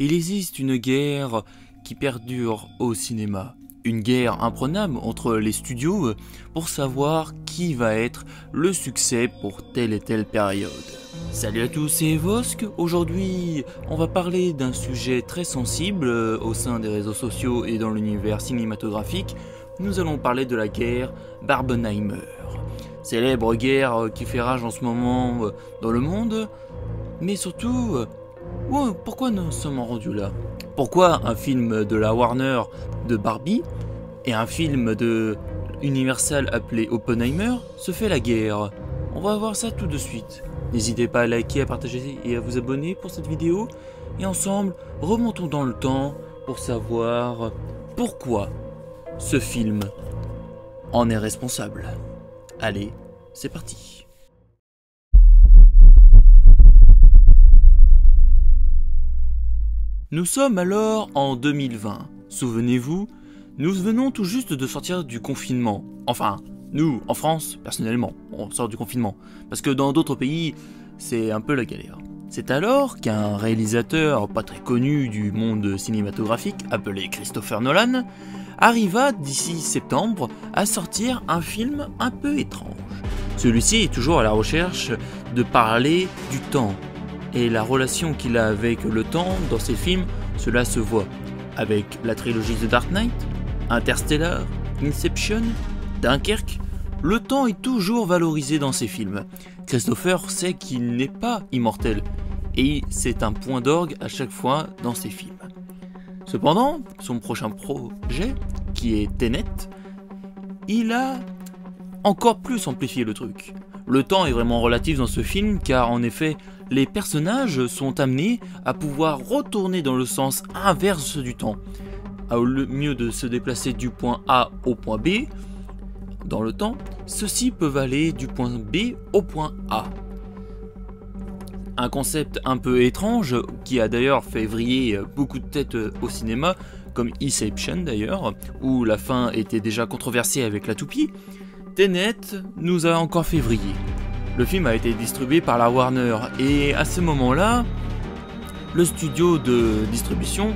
Il existe une guerre qui perdure au cinéma. Une guerre imprenable entre les studios pour savoir qui va être le succès pour telle et telle période. Salut à tous, c'est Vosk. Aujourd'hui, on va parler d'un sujet très sensible au sein des réseaux sociaux et dans l'univers cinématographique. Nous allons parler de la guerre Barbenheimer. Célèbre guerre qui fait rage en ce moment dans le monde, mais surtout, pourquoi nous sommes rendus là? Pourquoi un film de la Warner de Barbie et un film de Universal appelé Oppenheimer se fait la guerre? On va voir ça tout de suite. N'hésitez pas à liker, à partager et à vous abonner pour cette vidéo. Et ensemble, remontons dans le temps pour savoir pourquoi ce film en est responsable. Allez, c'est parti. Nous sommes alors en 2020. Souvenez-vous, nous venons tout juste de sortir du confinement. Enfin, nous, en France, personnellement, on sort du confinement. Parce que dans d'autres pays, c'est un peu la galère. C'est alors qu'un réalisateur pas très connu du monde cinématographique, appelé Christopher Nolan, arriva d'ici septembre à sortir un film un peu étrange. Celui-ci est toujours à la recherche de parler du temps. Et la relation qu'il a avec le temps dans ses films, cela se voit. Avec la trilogie The Dark Knight, Interstellar, Inception, Dunkerque, le temps est toujours valorisé dans ses films. Christopher sait qu'il n'est pas immortel, et c'est un point d'orgue à chaque fois dans ses films. Cependant, son prochain projet, qui est Tenet, il a encore plus amplifié le truc. Le temps est vraiment relatif dans ce film, car en effet, les personnages sont amenés à pouvoir retourner dans le sens inverse du temps. Au mieux de se déplacer du point A au point B, dans le temps, ceux-ci peuvent aller du point B au point A. Un concept un peu étrange, qui a d'ailleurs fait vriller beaucoup de têtes au cinéma, comme Inception d'ailleurs, où la fin était déjà controversée avec la toupie. Tenet nous a encore fait vriller. Le film a été distribué par la Warner et à ce moment-là, le studio de distribution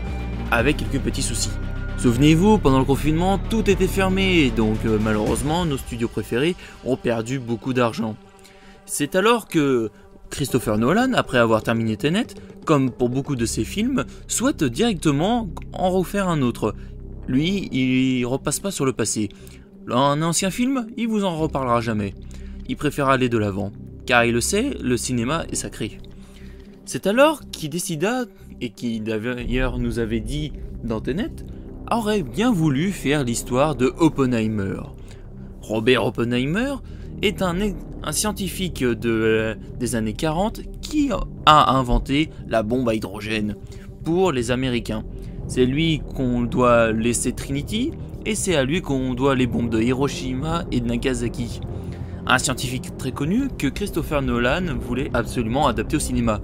avait quelques petits soucis. Souvenez-vous, pendant le confinement, tout était fermé, donc malheureusement, nos studios préférés ont perdu beaucoup d'argent. C'est alors que Christopher Nolan, après avoir terminé Tenet, comme pour beaucoup de ses films, souhaite directement en refaire un autre. Lui, il repasse pas sur le passé. Un ancien film, il vous en reparlera jamais. Il préfère aller de l'avant, car il le sait, le cinéma est sacré. C'est alors qu'il décida, et qui d'ailleurs nous avait dit dans Tenet, aurait bien voulu faire l'histoire de Oppenheimer. Robert Oppenheimer est un scientifique des années 40 qui a inventé la bombe à hydrogène pour les Américains. C'est lui qu'on doit laisser Trinity, et c'est à lui qu'on doit les bombes de Hiroshima et de Nagasaki. Un scientifique très connu que Christopher Nolan voulait absolument adapter au cinéma.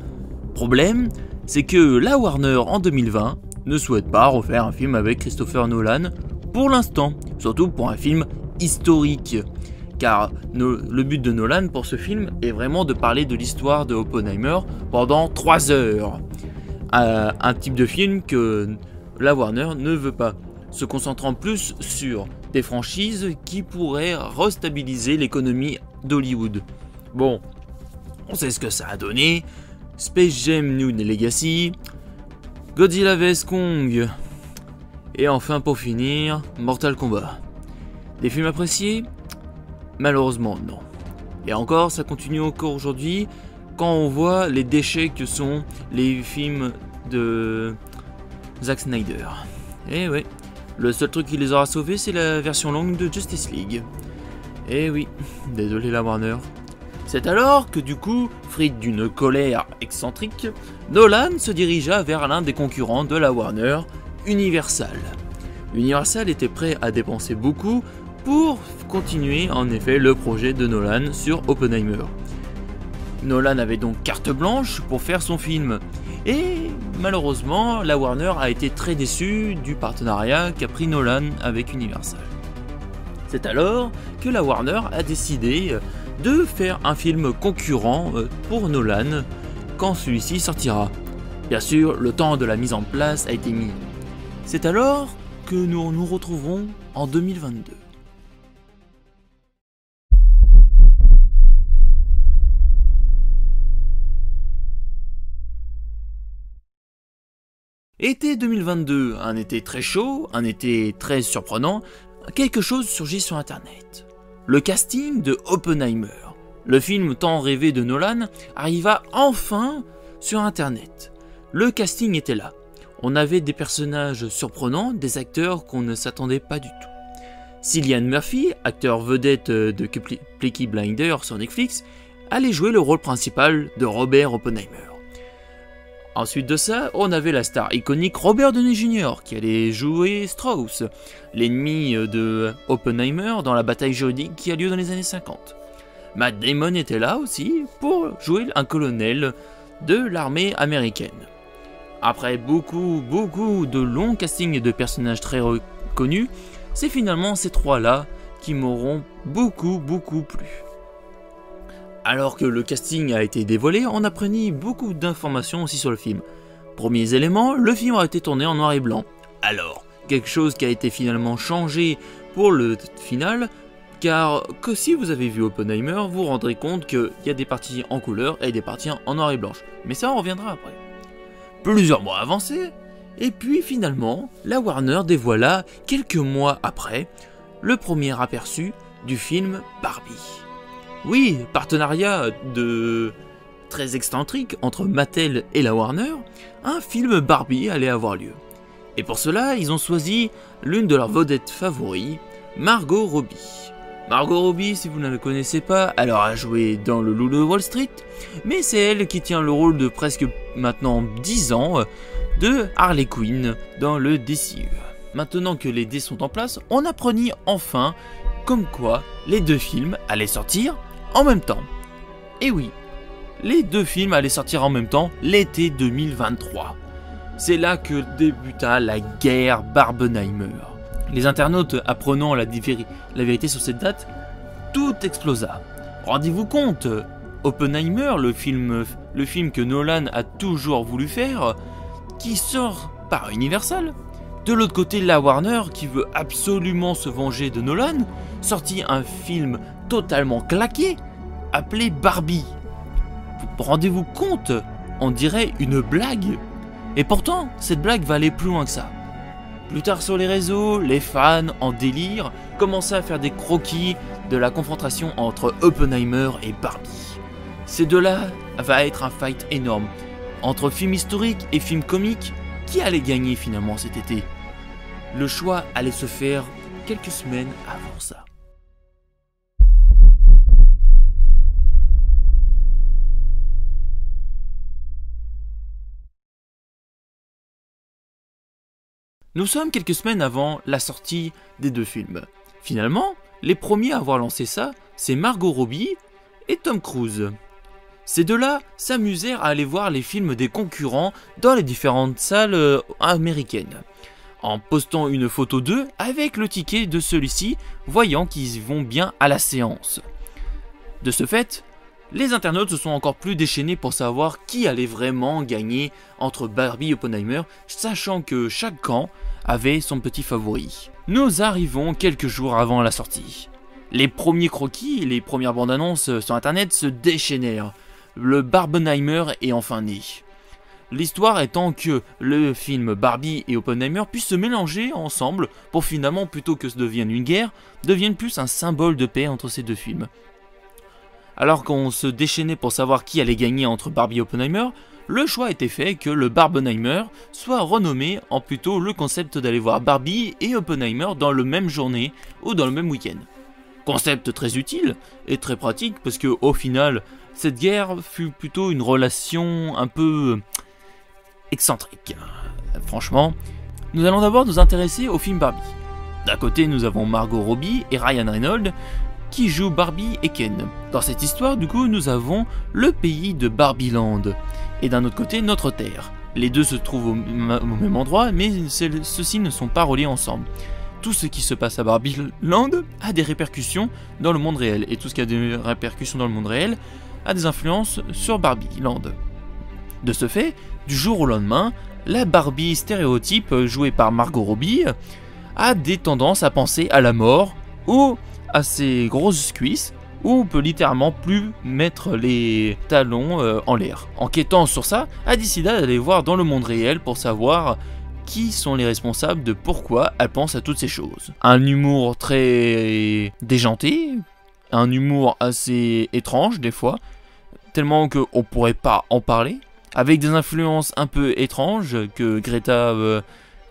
Problème, c'est que la Warner en 2020 ne souhaite pas refaire un film avec Christopher Nolan pour l'instant, surtout pour un film historique. Car le but de Nolan pour ce film est vraiment de parler de l'histoire de Oppenheimer pendant 3 heures. Un type de film que la Warner ne veut pas, se concentrant plus sur des franchises qui pourraient restabiliser l'économie d'Hollywood. Bon, on sait ce que ça a donné. Space Jam New Legacy, Godzilla vs Kong, et enfin pour finir, Mortal Kombat. Des films appréciés? Malheureusement non. Et encore, ça continue encore aujourd'hui, quand on voit les déchets que sont les films de Zack Snyder. Et ouais, le seul truc qui les aura sauvés, c'est la version longue de Justice League. Et oui, désolé la Warner. C'est alors que du coup, pris d'une colère excentrique, Nolan se dirigea vers l'un des concurrents de la Warner, Universal. Universal était prêt à dépenser beaucoup pour continuer en effet le projet de Nolan sur Oppenheimer. Nolan avait donc carte blanche pour faire son film. Et malheureusement, la Warner a été très déçue du partenariat qu'a pris Nolan avec Universal. C'est alors que la Warner a décidé de faire un film concurrent pour Nolan quand celui-ci sortira. Bien sûr, le temps de la mise en place a été mis. C'est alors que nous nous retrouverons en 2022. Été 2022, un été très chaud, un été très surprenant, quelque chose surgit sur internet. Le casting de Oppenheimer, le film tant rêvé de Nolan, arriva enfin sur internet. Le casting était là. On avait des personnages surprenants, des acteurs qu'on ne s'attendait pas du tout. Cillian Murphy, acteur vedette de Peaky Blinders sur Netflix, allait jouer le rôle principal de Robert Oppenheimer. Ensuite de ça, on avait la star iconique Robert Downey Jr. qui allait jouer Strauss, l'ennemi de Oppenheimer dans la bataille juridique qui a lieu dans les années 50. Matt Damon était là aussi pour jouer un colonel de l'armée américaine. Après beaucoup de longs castings de personnages très reconnus, c'est finalement ces trois-là qui m'auront beaucoup plu. Alors que le casting a été dévoilé, on apprenait beaucoup d'informations aussi sur le film. Premiers éléments, le film a été tourné en noir et blanc. Alors, quelque chose qui a été finalement changé pour le final, car que si vous avez vu Oppenheimer, vous vous rendrez compte qu'il y a des parties en couleur et des parties en noir et blanc. Mais ça, on reviendra après. Plusieurs mois avancés, et puis finalement, la Warner dévoila, quelques mois après, le premier aperçu du film Barbie. Oui, partenariat très excentrique entre Mattel et la Warner, un film Barbie allait avoir lieu. Et pour cela, ils ont choisi l'une de leurs vedettes favoris, Margot Robbie. Margot Robbie, si vous ne la connaissez pas, elle aura joué dans Le Loup de Wall Street, mais c'est elle qui tient le rôle de presque maintenant 10 ans de Harley Quinn dans le DCU. Maintenant que les dés sont en place, on apprenait enfin comme quoi les deux films allaient sortir en même temps. Et oui, les deux films allaient sortir en même temps l'été 2023. C'est là que débuta la guerre Barbenheimer. Les internautes apprenant la vérité sur cette date, tout explosa. Rendez-vous compte, Oppenheimer, le film que Nolan a toujours voulu faire, qui sort par Universal. De l'autre côté, la Warner, qui veut absolument se venger de Nolan, sortit un film totalement claqué, appelé Barbie. Rendez-vous compte, on dirait une blague. Et pourtant, cette blague va aller plus loin que ça. Plus tard sur les réseaux, les fans, en délire, commençaient à faire des croquis de la confrontation entre Oppenheimer et Barbie. Ces deux-là va être un fight énorme. Entre film historique et film comique, qui allait gagner finalement cet été? Le choix allait se faire quelques semaines avant ça. Nous sommes quelques semaines avant la sortie des deux films. Finalement, les premiers à avoir lancé ça, c'est Margot Robbie et Tom Cruise. Ces deux-là s'amusèrent à aller voir les films des concurrents dans les différentes salles américaines, en postant une photo d'eux avec le ticket de celui-ci, voyant qu'ils vont bien à la séance. De ce fait, les internautes se sont encore plus déchaînés pour savoir qui allait vraiment gagner entre Barbie et Oppenheimer, sachant que chaque camp avait son petit favori. Nous arrivons quelques jours avant la sortie. Les premiers croquis, les premières bandes annonces sur internet se déchaînèrent. Le Barbenheimer est enfin né. L'histoire étant que le film Barbie et Oppenheimer puissent se mélanger ensemble pour finalement, plutôt que ce devienne une guerre, devienne plus un symbole de paix entre ces deux films. Alors qu'on se déchaînait pour savoir qui allait gagner entre Barbie et Oppenheimer, le choix a été fait que le Barbenheimer soit renommé en plutôt le concept d'aller voir Barbie et Oppenheimer dans le même journée ou dans le même week-end. Concept très utile et très pratique parce que au final, cette guerre fut plutôt une relation un peu excentrique. Franchement, nous allons d'abord nous intéresser au film Barbie. D'un côté, nous avons Margot Robbie et Ryan Reynolds qui jouent Barbie et Ken. Dans cette histoire, du coup, nous avons le pays de Barbieland et d'un autre côté, notre Terre. Les deux se trouvent au même endroit, mais ceux-ci ne sont pas reliés ensemble. Tout ce qui se passe à Barbieland a des répercussions dans le monde réel, et tout ce qui a des répercussions dans le monde réel a des influences sur Barbieland. De ce fait, du jour au lendemain, la Barbie stéréotype jouée par Margot Robbie a des tendances à penser à la mort ou à ses grosses cuisses, où on peut littéralement plus mettre les talons en l'air. Enquêtant sur ça, a décidé d'aller voir dans le monde réel pour savoir qui sont les responsables de pourquoi elle pense à toutes ces choses. Un humour très déjanté, un humour assez étrange des fois, tellement qu'on pourrait pas en parler, avec des influences un peu étranges que Greta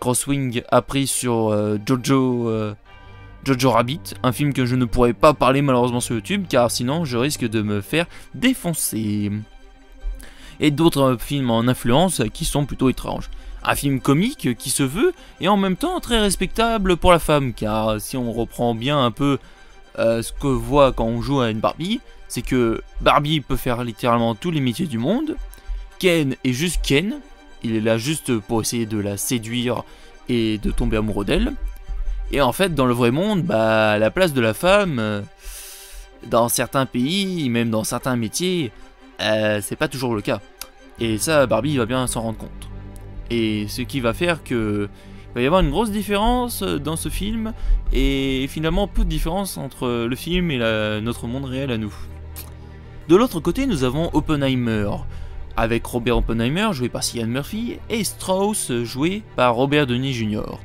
Crosswing a pris sur Jojo Rabbit, un film que je ne pourrais pas parler malheureusement sur YouTube car sinon je risque de me faire défoncer. Et d'autres films en influence qui sont plutôt étranges. Un film comique qui se veut et en même temps très respectable pour la femme car si on reprend bien un peu ce que voit quand on joue à une Barbie, c'est que Barbie peut faire littéralement tous les métiers du monde. Ken est juste Ken, il est là juste pour essayer de la séduire et de tomber amoureux d'elle. Et en fait, dans le vrai monde, bah, la place de la femme, dans certains pays, même dans certains métiers, c'est pas toujours le cas. Et ça, Barbie va bien s'en rendre compte. Et ce qui va faire que il va y avoir une grosse différence dans ce film, et finalement peu de différence entre le film et notre monde réel à nous. De l'autre côté, nous avons Oppenheimer, avec Robert Oppenheimer, joué par Cillian Murphy, et Strauss, joué par Robert Downey Jr.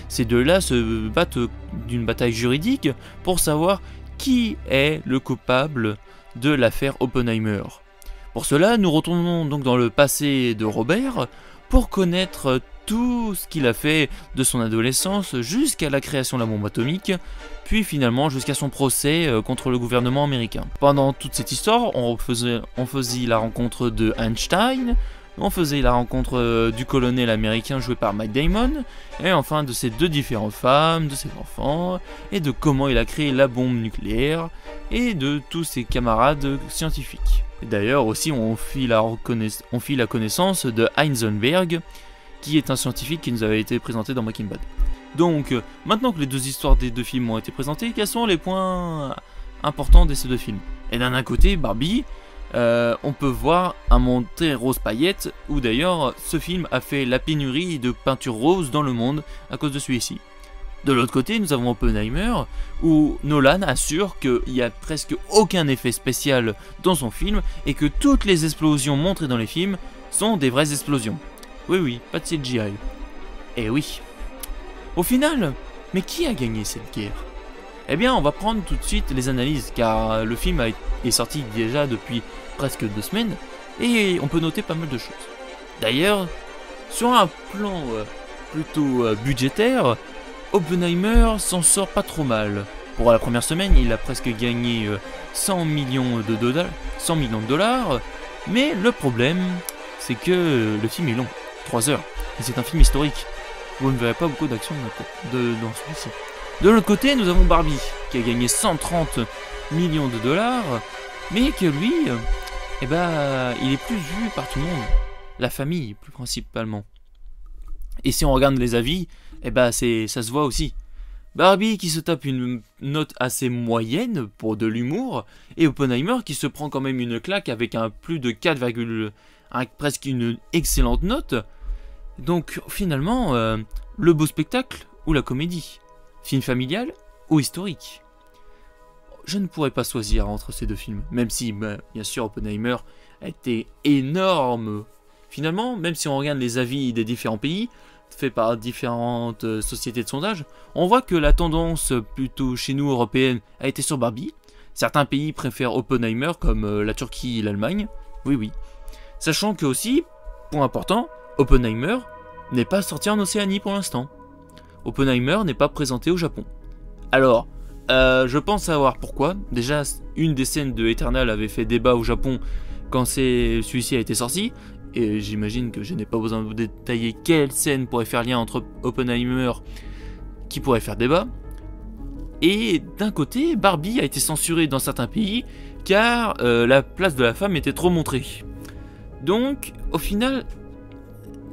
Ces deux-là se battent d'une bataille juridique pour savoir qui est le coupable de l'affaire Oppenheimer. Pour cela, nous retournons donc dans le passé de Robert pour connaître tout ce qu'il a fait de son adolescence jusqu'à la création de la bombe atomique, puis finalement jusqu'à son procès contre le gouvernement américain. Pendant toute cette histoire, on faisait la rencontre de Einstein, on faisait la rencontre du colonel américain joué par Matt Damon, et enfin de ses deux différentes femmes, de ses enfants, et de comment il a créé la bombe nucléaire, et de tous ses camarades scientifiques. D'ailleurs aussi on fit la connaissance de Heisenberg, qui est un scientifique qui nous avait été présenté dans Breaking Bad. Donc maintenant que les deux histoires des deux films ont été présentées, quels sont les points importants de ces deux films? Et d'un côté, Barbie, on peut voir un monde très rose paillette, où d'ailleurs ce film a fait la pénurie de peinture rose dans le monde à cause de celui-ci. De l'autre côté, nous avons Oppenheimer, où Nolan assure qu'il n'y a presque aucun effet spécial dans son film, et que toutes les explosions montrées dans les films sont des vraies explosions. Oui, pas de CGI. Eh oui. Au final, mais qui a gagné cette guerre? Eh bien, on va prendre tout de suite les analyses, car le film est sorti déjà depuis presque 2 semaines, et on peut noter pas mal de choses. D'ailleurs, sur un plan plutôt budgétaire, Oppenheimer s'en sort pas trop mal. Pour la première semaine, il a presque gagné 100 millions de dollars, mais le problème, c'est que le film est long, 3 heures, et c'est un film historique. Vous ne verrez pas beaucoup d'action dans celui-ci. De l'autre côté, nous avons Barbie, qui a gagné 130 millions de dollars, mais que lui, il est plus vu par tout le monde. La famille, plus principalement. Et si on regarde les avis, ça se voit aussi. Barbie qui se tape une note assez moyenne pour de l'humour, et Oppenheimer qui se prend quand même une claque avec un plus de 4, presque une excellente note. Donc finalement, le beau spectacle ou la comédie? Film familial ou historique? Je ne pourrais pas choisir entre ces deux films, même si, bien sûr, Oppenheimer a été énorme. Finalement, même si on regarde les avis des différents pays, faits par différentes sociétés de sondage, on voit que la tendance plutôt chez nous, européenne, a été sur Barbie. Certains pays préfèrent Oppenheimer, comme la Turquie et l'Allemagne. Oui. Sachant que aussi, point important, Oppenheimer n'est pas sorti en Océanie pour l'instant. Oppenheimer n'est pas présenté au Japon. Alors, je pense savoir pourquoi. Déjà, une des scènes de Eternal avait fait débat au Japon quand celui-ci a été sorti. Et j'imagine que je n'ai pas besoin de vous détailler quelle scène pourrait faire lien entre Oppenheimer qui pourrait faire débat. Et d'un côté, Barbie a été censurée dans certains pays car la place de la femme était trop montrée. Donc, au final,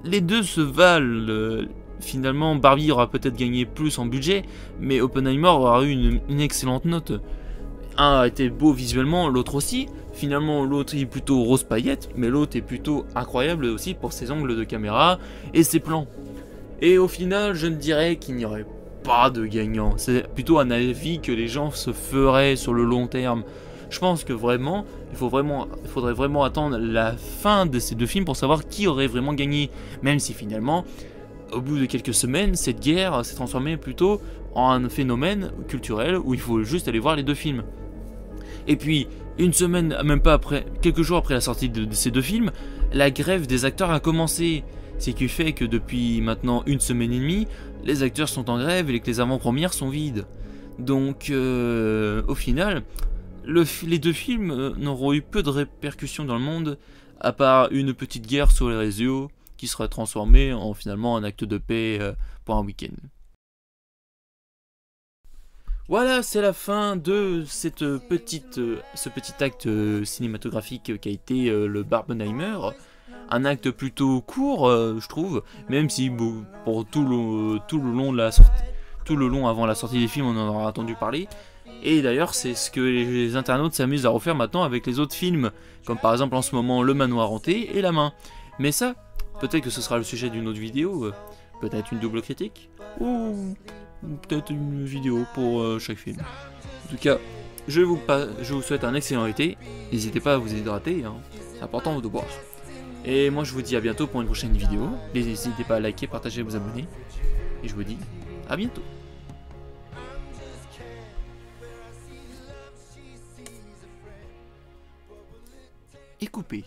les deux se valent. Finalement, Barbie aura peut-être gagné plus en budget, mais Oppenheimer aura eu une excellente note. un a été beau visuellement, l'autre aussi. Finalement, l'autre est plutôt rose paillette, mais l'autre est plutôt incroyable aussi pour ses angles de caméra et ses plans. Et au final, je ne dirais qu'il n'y aurait pas de gagnant. C'est plutôt un avis que les gens se feraient sur le long terme. Je pense que vraiment, il faudrait vraiment attendre la fin de ces deux films pour savoir qui aurait vraiment gagné. Même si finalement, au bout de quelques semaines, cette guerre s'est transformée plutôt en un phénomène culturel où il faut juste aller voir les deux films. Et puis, une semaine, même pas après, quelques jours après la sortie de ces deux films, la grève des acteurs a commencé. Ce qui fait que depuis maintenant une semaine et demie, les acteurs sont en grève et que les avant-premières sont vides. Donc, au final, les deux films n'auront eu peu de répercussions dans le monde, à part une petite guerre sur les réseaux qui sera transformée en finalement un acte de paix pour un week-end. Voilà, c'est la fin de ce petit acte cinématographique qui a été le Barbenheimer. Un acte plutôt court, je trouve, même si pour tout le long de la sortie, tout le long avant la sortie des films, on en aura entendu parler. Et d'ailleurs, c'est ce que les internautes s'amusent à refaire maintenant avec les autres films, comme par exemple en ce moment Le Manoir hanté et La Main. Mais ça, peut-être que ce sera le sujet d'une autre vidéo, peut-être une double critique, ou peut-être une vidéo pour chaque film. En tout cas, je vous souhaite un excellent été. N'hésitez pas à vous hydrater, hein. C'est important de boire. Et moi je vous dis à bientôt pour une prochaine vidéo. N'hésitez pas à liker, partager, vous abonner. Et je vous dis à bientôt. Et couper.